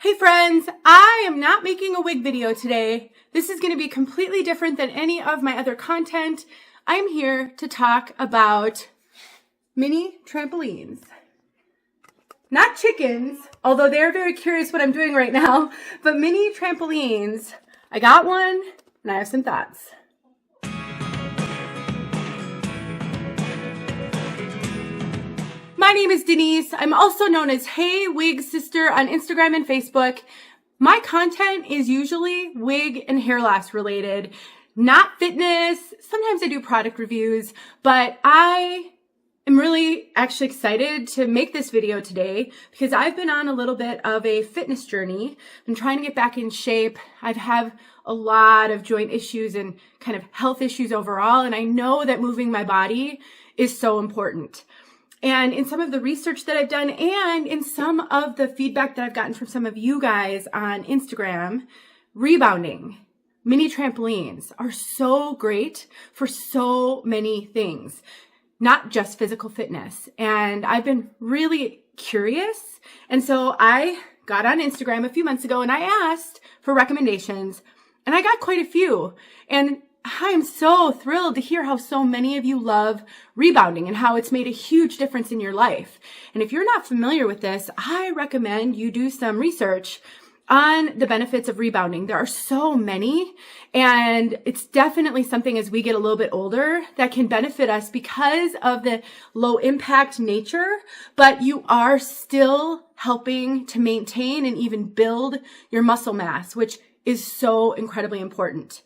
Hey friends, I am not making a wig video today. This is going to be completely different than any of my other content. I'm here to talk about mini trampolines. Not chickens, although they're very curious what I'm doing right now, but mini trampolines. I got one and I have some thoughts. My name is Denise. I'm also known as heywigsister on Instagram and Facebook. My content is usually wig and hair loss related, not fitness. Sometimes I do product reviews, but I am really actually excited to make this video today because I've been on a little bit of a fitness journey. I'm trying to get back in shape. I've had a lot of joint issues and kind of health issues overall, and I know that moving my body is so important. And in some of the research that I've done and in some of the feedback that I've gotten from some of you guys on Instagram, rebounding, mini trampolines are so great for so many things, not just physical fitness. And I've been really curious. And so I got on Instagram a few months ago and I asked for recommendations and I got quite a few. And I'm so thrilled to hear how so many of you love rebounding and how it's made a huge difference in your life. And if you're not familiar with this, I recommend you do some research on the benefits of rebounding. There are so many, and it's definitely something as we get a little bit older that can benefit us because of the low impact nature, but you are still helping to maintain and even build your muscle mass, which is so incredibly important.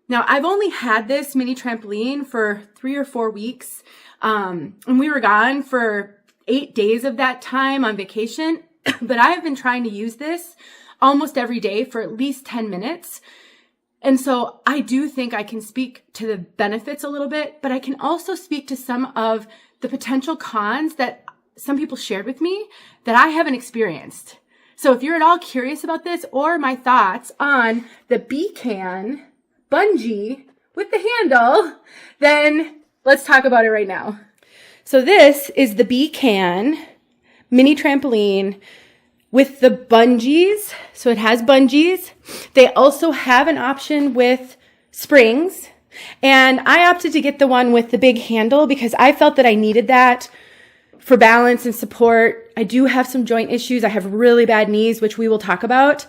Now, I've only had this mini trampoline for 3 or 4 weeks, and we were gone for 8 days of that time on vacation, but I have been trying to use this almost every day for at least 10 minutes. And so I do think I can speak to the benefits a little bit, but I can also speak to some of the potential cons that some people shared with me that I haven't experienced. So if you're at all curious about this or my thoughts on the BCAN bungee with the handle, then let's talk about it right now. So this is the BCAN mini trampoline with the bungees. So it has bungees. They also have an option with springs. And I opted to get the one with the big handle because I felt that I needed that for balance and support. I do have some joint issues. I have really bad knees, which we will talk about.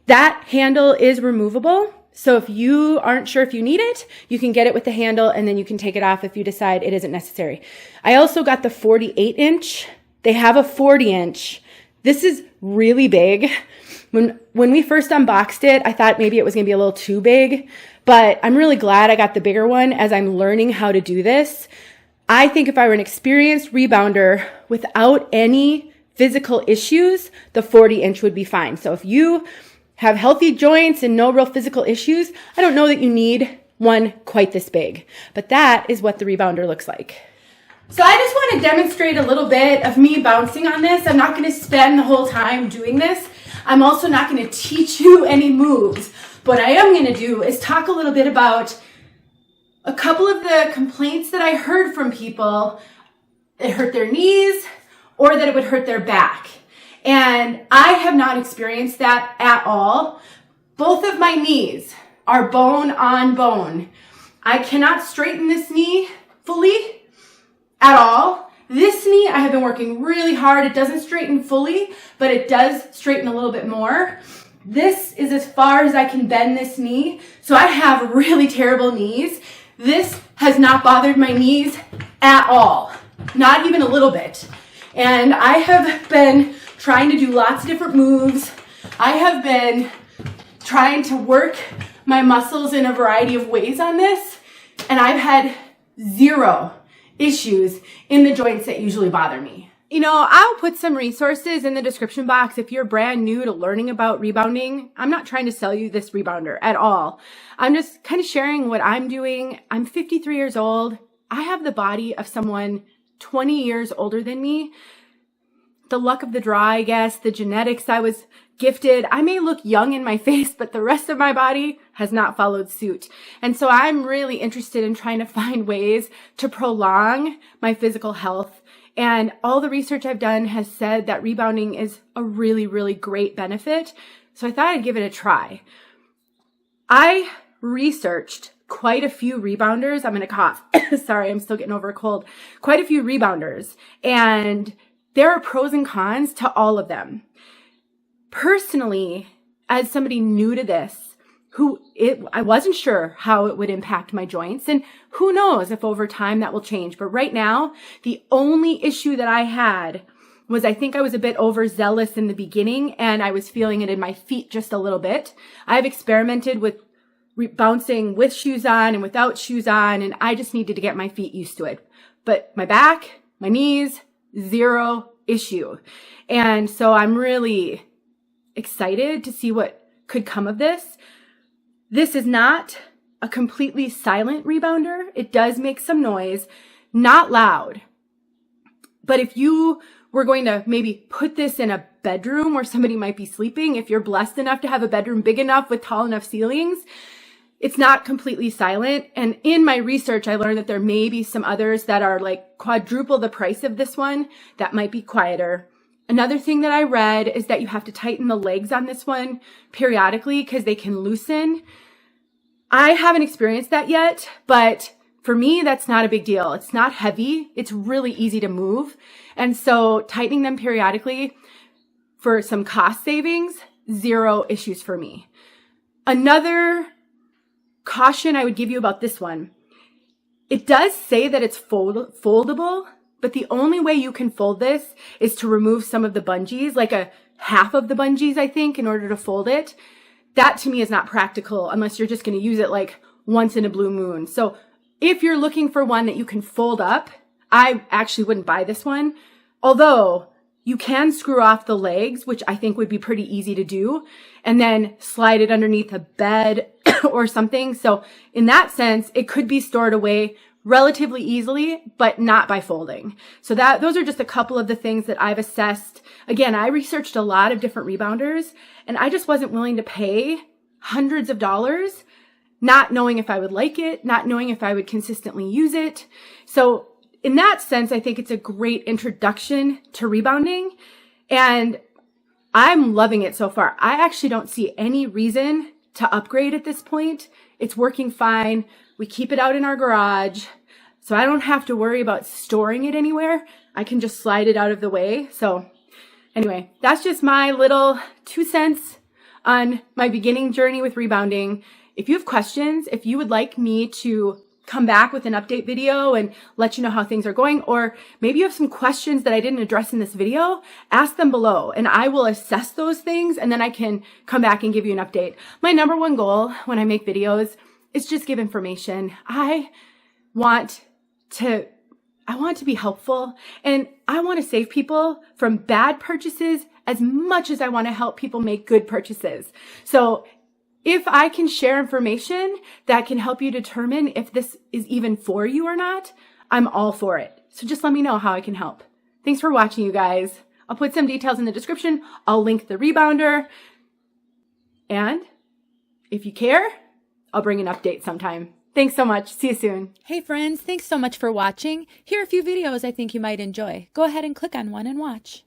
That handle is removable. So if you aren't sure if you need it, you can get it with the handle and then you can take it off if you decide it isn't necessary. I also got the 48-inch. They have a 40-inch. This is really big. When we first unboxed it, I thought maybe it was going to be a little too big, but I'm really glad I got the bigger one as I'm learning how to do this. I think if I were an experienced rebounder without any physical issues, the 40-inch would be fine. So if you have healthy joints and no real physical issues, I don't know that you need one quite this big, but that is what the rebounder looks like. So I just want to demonstrate a little bit of me bouncing on this. I'm not going to spend the whole time doing this. I'm also not going to teach you any moves. What I am going to do is talk a little bit about a couple of the complaints that I heard from people. It hurt their knees or that it would hurt their back. And I have not experienced that at all. Both of my knees are bone on bone. I cannot straighten this knee fully at all. This knee, I have been working really hard. It doesn't straighten fully, but it does straighten a little bit more. This is as far as I can bend this knee. So I have really terrible knees. This has not bothered my knees at all, not even a little bit. And I have been trying to do lots of different moves. I have been trying to work my muscles in a variety of ways on this, and I've had 0 issues in the joints that usually bother me. You know, I'll put some resources in the description box if you're brand new to learning about rebounding. I'm not trying to sell you this rebounder at all. I'm just kind of sharing what I'm doing. I'm 53 years old. I have the body of someone 20 years older than me. The luck of the draw, I guess, the genetics I was gifted. I may look young in my face, but the rest of my body has not followed suit. And so I'm really interested in trying to find ways to prolong my physical health And all the research I've done has said that rebounding is a really, really great benefit. So I thought I'd give it a try. I researched quite a few rebounders. I'm going to cough. Sorry, I'm still getting over a cold. Quite a few rebounders. And there are pros and cons to all of them. Personally, as somebody new to this, I wasn't sure how it would impact my joints, and who knows if over time that will change. But right now, the only issue that I had was I think I was a bit overzealous in the beginning, and I was feeling it in my feet just a little bit. I've experimented with bouncing with shoes on and without shoes on, and I just needed to get my feet used to it. But my back, my knees, zero issue. And so I'm really excited to see what could come of this. This is not a completely silent rebounder. It does make some noise, not loud. But if you were going to maybe put this in a bedroom where somebody might be sleeping, if you're blessed enough to have a bedroom big enough with tall enough ceilings, it's not completely silent. And in my research, I learned that there may be some others that are like quadruple the price of this one that might be quieter. Another thing that I read is that you have to tighten the legs on this one periodically because they can loosen. I haven't experienced that yet, but for me, that's not a big deal. It's not heavy. It's really easy to move. And so tightening them periodically for some cost savings, zero issues for me. Another caution I would give you about this one, it does say that it's foldable, but the only way you can fold this is to remove some of the bungees, like a half of the bungees, I think, in order to fold it. That to me is not practical unless you're just going to use it like once in a blue moon. So if you're looking for one that you can fold up, I actually wouldn't buy this one. Although you can screw off the legs, which I think would be pretty easy to do, and then slide it underneath a bed or something. So in that sense, it could be stored away relatively easily, but not by folding. So those are just a couple of the things that I've assessed. Again, I researched a lot of different rebounders, and I just wasn't willing to pay hundreds of dollars, not knowing if I would like it, not knowing if I would consistently use it. So in that sense, I think it's a great introduction to rebounding, and I'm loving it so far. I actually don't see any reason to upgrade at this point. It's working fine. We keep it out in our garage, so I don't have to worry about storing it anywhere. I can just slide it out of the way. So anyway, that's just my little 2 cents on my beginning journey with rebounding. If you have questions, if you would like me to come back with an update video and let you know how things are going, or maybe you have some questions that I didn't address in this video, ask them below and I will assess those things, and then I can come back and give you an update. My number one goal when I make videos is just give information. I want to be helpful, and I want to save people from bad purchases as much as I want to help people make good purchases. So if I can share information that can help you determine if this is even for you or not, I'm all for it. So just let me know how I can help. Thanks for watching, you guys. I'll put some details in the description. I'll link the rebounder. And if you care, I'll bring an update sometime. Thanks so much. See you soon. Hey friends, thanks so much for watching. Here are a few videos I think you might enjoy. Go ahead and click on one and watch.